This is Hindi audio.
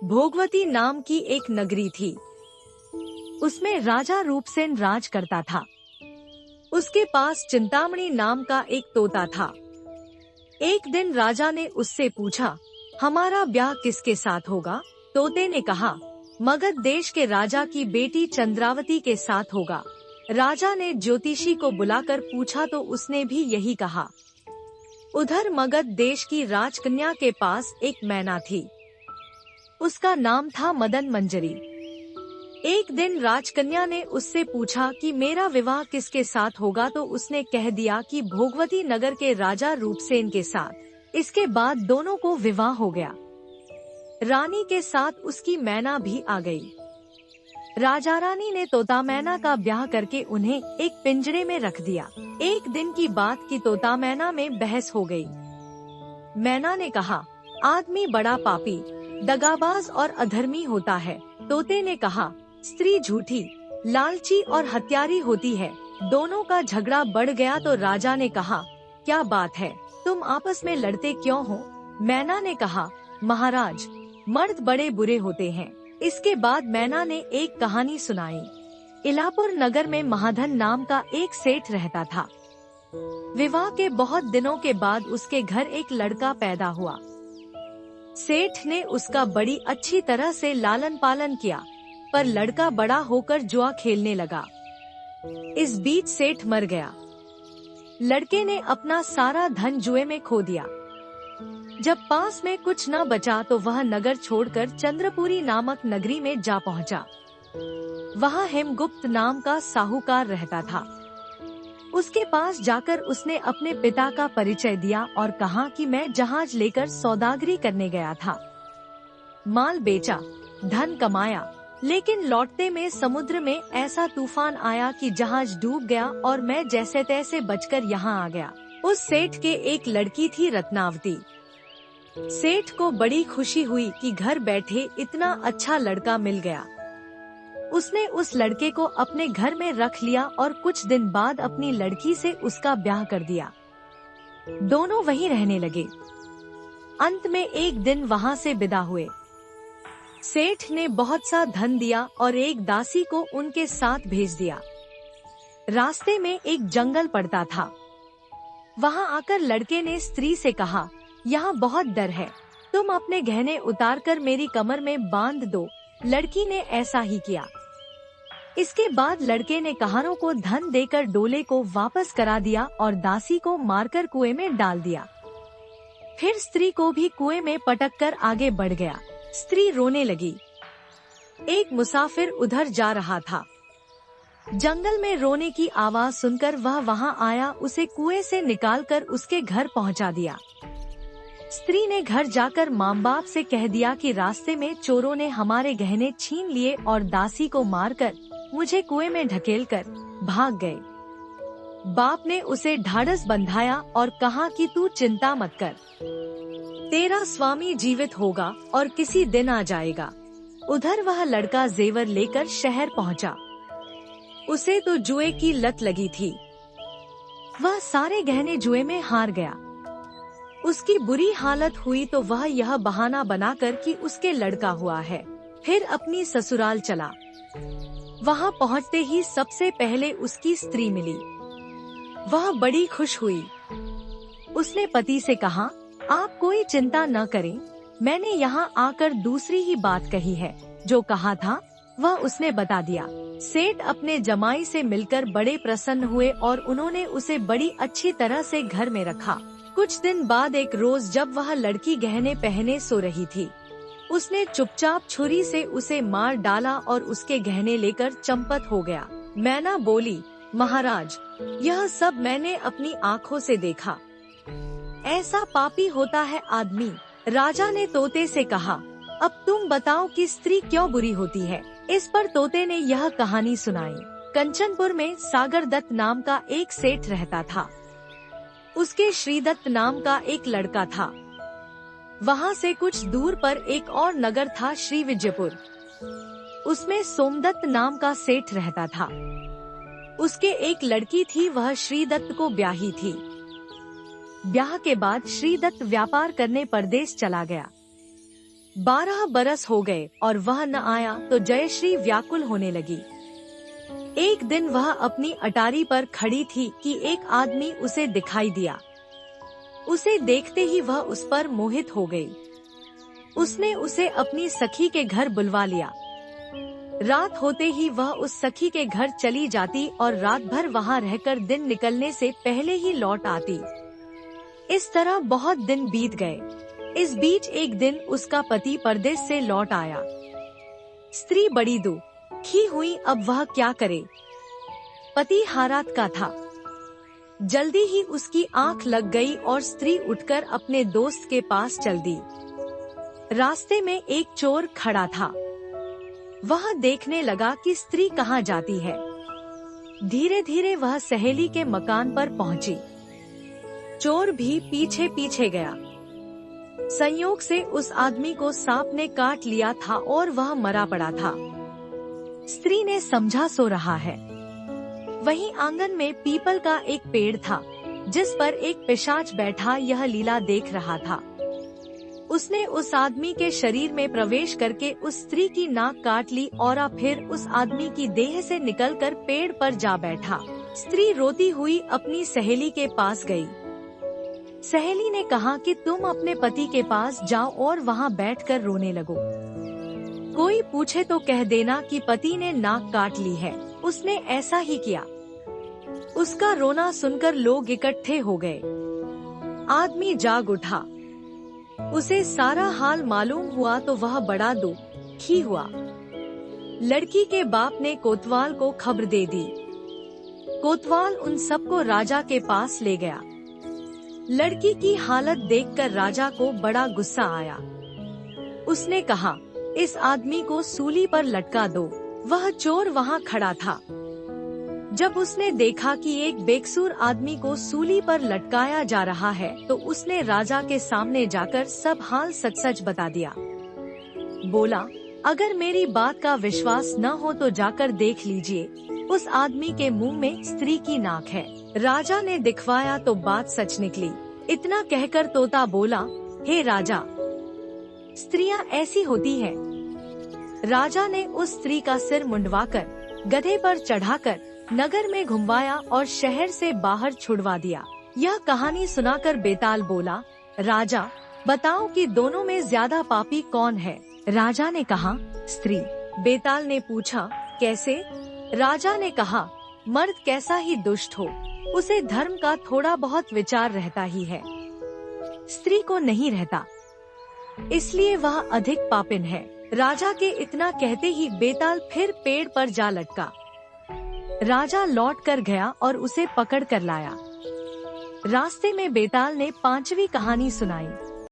भोगवती नाम की एक नगरी थी। उसमें राजा रूपसेन राज करता था। उसके पास चिंतामणि नाम का एक तोता था। एक दिन राजा ने उससे पूछा, हमारा ब्याह किसके साथ होगा? तोते ने कहा, मगध देश के राजा की बेटी चंद्रावती के साथ होगा। राजा ने ज्योतिषी को बुलाकर पूछा तो उसने भी यही कहा। उधर मगध देश की राजकन्या के पास एक मैना थी। उसका नाम था मदन मंजरी। एक दिन राजकन्या ने उससे पूछा कि मेरा विवाह किसके साथ होगा, तो उसने कह दिया कि भोगवती नगर के राजा रूपसेन के साथ। इसके बाद दोनों को विवाह हो गया। रानी के साथ उसकी मैना भी आ गई। राजा रानी ने तोता मैना का ब्याह करके उन्हें एक पिंजरे में रख दिया। एक दिन की बात की तोता मैना में बहस हो गई। मैना ने कहा, आदमी बड़ा पापी, दगाबाज और अधर्मी होता है। तोते ने कहा, स्त्री झूठी, लालची और हत्यारी होती है। दोनों का झगड़ा बढ़ गया तो राजा ने कहा, क्या बात है, तुम आपस में लड़ते क्यों हो? मैना ने कहा, महाराज, मर्द बड़े बुरे होते हैं। इसके बाद मैना ने एक कहानी सुनाई। इलापुर नगर में महाधन नाम का एक सेठ रहता था। विवाह के बहुत दिनों के बाद उसके घर एक लड़का पैदा हुआ। सेठ ने उसका बड़ी अच्छी तरह से लालन पालन किया, पर लड़का बड़ा होकर जुआ खेलने लगा। इस बीच सेठ मर गया। लड़के ने अपना सारा धन जुए में खो दिया। जब पास में कुछ न बचा तो वह नगर छोड़कर चंद्रपुरी नामक नगरी में जा पहुंचा। वहाँ हेमगुप्त नाम का साहूकार रहता था। उसके पास जाकर उसने अपने पिता का परिचय दिया और कहा कि मैं जहाज लेकर सौदागरी करने गया था। माल बेचा, धन कमाया, लेकिन लौटते में समुद्र में ऐसा तूफान आया कि जहाज डूब गया और मैं जैसे तैसे बचकर यहाँ आ गया। उस सेठ के एक लड़की थी रत्नावती। सेठ को बड़ी खुशी हुई कि घर बैठे इतना अच्छा लड़का मिल गया। उसने उस लड़के को अपने घर में रख लिया और कुछ दिन बाद अपनी लड़की से उसका ब्याह कर दिया। दोनों वहीं रहने लगे। अंत में एक दिन वहाँ से विदा हुए। सेठ ने बहुत सा धन दिया और एक दासी को उनके साथ भेज दिया। रास्ते में एक जंगल पड़ता था। वहाँ आकर लड़के ने स्त्री से कहा, यहाँ बहुत डर है, तुम अपने गहने उतारकर मेरी कमर में बांध दो। लड़की ने ऐसा ही किया। इसके बाद लड़के ने कहारों को धन देकर डोले को वापस करा दिया और दासी को मारकर कुएं में डाल दिया। फिर स्त्री को भी कुएं में पटककर आगे बढ़ गया। स्त्री रोने लगी। एक मुसाफिर उधर जा रहा था। जंगल में रोने की आवाज सुनकर वह वहाँ आया, उसे कुएं से निकालकर उसके घर पहुँचा दिया। स्त्री ने घर जाकर माँ बाप से कह दिया कि रास्ते में चोरों ने हमारे गहने छीन लिए और दासी को मारकर मुझे कुएं में ढकेलकर भाग गए। बाप ने उसे ढाढ़स बंधाया और कहा कि तू चिंता मत कर, तेरा स्वामी जीवित होगा और किसी दिन आ जाएगा। उधर वह लड़का जेवर लेकर शहर पहुंचा। उसे तो जुए की लत लगी थी। वह सारे गहने जुए में हार गया। उसकी बुरी हालत हुई तो वह यह बहाना बनाकर कि उसके लड़का हुआ है, फिर अपनी ससुराल चला। वहाँ पहुँचते ही सबसे पहले उसकी स्त्री मिली। वह बड़ी खुश हुई। उसने पति से कहा, आप कोई चिंता न करें, मैंने यहाँ आकर दूसरी ही बात कही है। जो कहा था वह उसने बता दिया। सेठ अपने जमाई से मिलकर बड़े प्रसन्न हुए और उन्होंने उसे बड़ी अच्छी तरह से घर में रखा। कुछ दिन बाद एक रोज जब वह लड़की गहने पहने सो रही थी, उसने चुपचाप छुरी से उसे मार डाला और उसके गहने लेकर चंपत हो गया। मैना बोली, महाराज, यह सब मैंने अपनी आँखों से देखा। ऐसा पापी होता है आदमी। राजा ने तोते से कहा, अब तुम बताओ कि स्त्री क्यों बुरी होती है। इस पर तोते ने यह कहानी सुनाई। कंचनपुर में सागर दत्त नाम का एक सेठ रहता था। उसके श्रीदत्त नाम का एक लड़का था। वहाँ से कुछ दूर पर एक और नगर था, श्री विजयपुर। उसमें सोमदत्त नाम का सेठ रहता था। उसके एक लड़की थी, वह श्रीदत्त को ब्याही थी। ब्याह के बाद श्रीदत्त व्यापार करने परदेश चला गया। 12 बरस हो गए और वह न आया तो जयश्री व्याकुल होने लगी। एक दिन वह अपनी अटारी पर खड़ी थी कि एक आदमी उसे दिखाई दिया। उसे देखते ही वह उस पर मोहित हो गई। उसने उसे अपनी सखी के घर बुलवा लिया। रात होते ही वह उस सखी के घर चली जाती और रात भर वहां रहकर दिन निकलने से पहले ही लौट आती। इस तरह बहुत दिन बीत गए। इस बीच एक दिन उसका पति परदेश से लौट आया। स्त्री बड़ी दुखी हुई, अब वह क्या करे। पति हारात का था। जल्दी ही उसकी आंख लग गई और स्त्री उठकर अपने दोस्त के पास चल दी। रास्ते में एक चोर खड़ा था। वह देखने लगा कि स्त्री कहाँ जाती है। धीरे धीरे वह सहेली के मकान पर पहुंची। चोर भी पीछे पीछे गया। संयोग से उस आदमी को सांप ने काट लिया था और वह मरा पड़ा था। स्त्री ने समझा सो रहा है। वहीं आंगन में पीपल का एक पेड़ था जिस पर एक पिशाच बैठा यह लीला देख रहा था। उसने उस आदमी के शरीर में प्रवेश करके उस स्त्री की नाक काट ली और फिर उस आदमी की देह से निकलकर पेड़ पर जा बैठा। स्त्री रोती हुई अपनी सहेली के पास गई। सहेली ने कहा कि तुम अपने पति के पास जाओ और वहां बैठकर रोने लगो। कोई पूछे तो कह देना कि पति ने नाक काट ली है, उसने ऐसा ही किया। उसका रोना सुनकर लोग इकट्ठे हो गए। आदमी जाग उठा। उसे सारा हाल मालूम हुआ तो वह बड़ा दुखी हुआ। लड़की के बाप ने कोतवाल को खबर दे दी। कोतवाल उन सबको राजा के पास ले गया। लड़की की हालत देखकर राजा को बड़ा गुस्सा आया। उसने कहा, इस आदमी को सूली पर लटका दो। वह चोर वहां खड़ा था। जब उसने देखा कि एक बेकसूर आदमी को सूली पर लटकाया जा रहा है तो उसने राजा के सामने जाकर सब हाल सच सच बता दिया। बोला, अगर मेरी बात का विश्वास न हो तो जाकर देख लीजिए, उस आदमी के मुंह में स्त्री की नाक है। राजा ने दिखवाया तो बात सच निकली। इतना कहकर तोता बोला, हे राजा, स्त्रियां ऐसी होती है। राजा ने उस स्त्री का सिर मुंडवाकर गधे पर चढ़ाकर नगर में घुमाया और शहर से बाहर छुड़वा दिया। यह कहानी सुनाकर बेताल बोला, राजा बताओ कि दोनों में ज्यादा पापी कौन है। राजा ने कहा, स्त्री। बेताल ने पूछा, कैसे? राजा ने कहा, मर्द कैसा ही दुष्ट हो, उसे धर्म का थोड़ा बहुत विचार रहता ही है, स्त्री को नहीं रहता, इसलिए वह अधिक पापिन है। राजा के इतना कहते ही बेताल फिर पेड़ पर जा लटका। राजा लौट कर गया और उसे पकड़ कर लाया। रास्ते में बेताल ने 5वीं कहानी सुनाई।